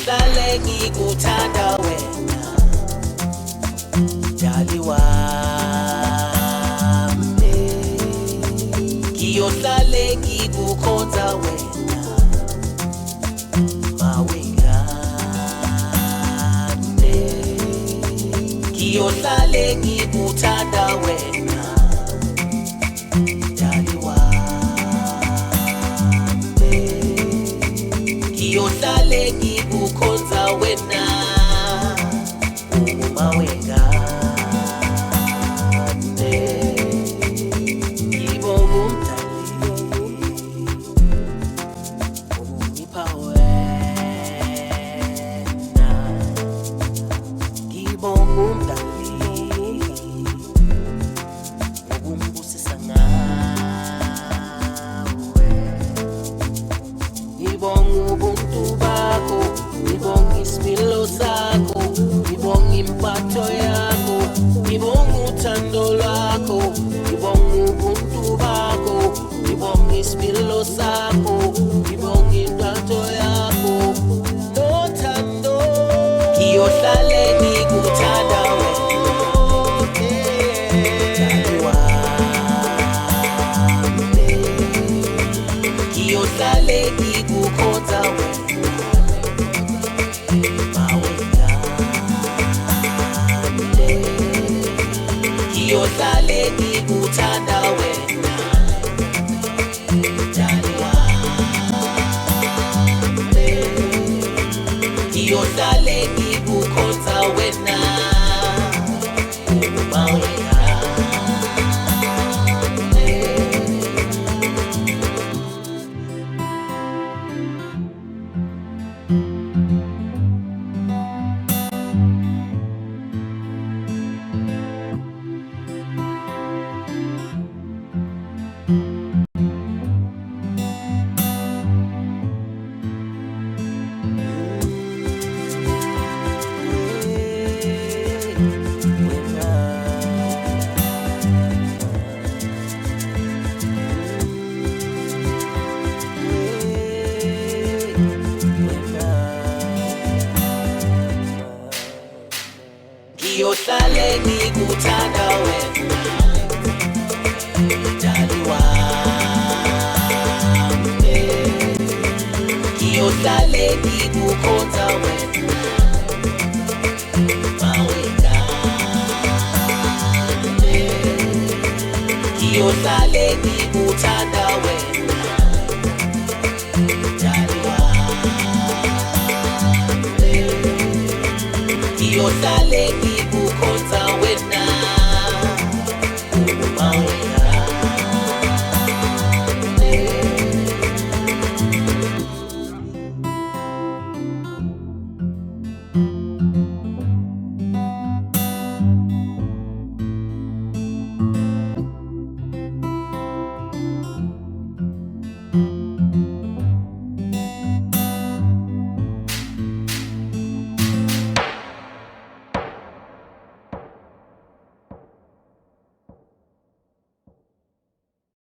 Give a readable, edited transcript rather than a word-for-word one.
ngiyohlale ngikuthanda wena dali wami, ngiyohlale ngikukhonza wena Wengane, ngiyohlale ngikuthanda wena dali wami, ngiyohlale ngikukhonza wena Wengane, ngibonga umdali ungipha wena, ngibonga umdali ngokungibusisa ngawe, ngibonga ubuntu bakho, ngibonga isimilo sakho, ngibonga impatho yakho, ngibonga uthando lwakho, ngibonga ubuntu bakho, ngibonga isimilo sakho, ngibonga impatho yakho nothando, ngiyohlale ngikuthanda wena dali wami, ngiyohlale ngikukhonza wena Wengane, ngiyohlale ngikuthanda wena dali wami, ngiyohlale ngikukhonza wena Wengane. Ngiyohlale ngikuthanda wena dali wami, ngiyohlale ngikukhonza wena Wengane, ngiyohlale ngikuthanda wena dali wami, ngiyohlale ngikukhonza wena Wengane.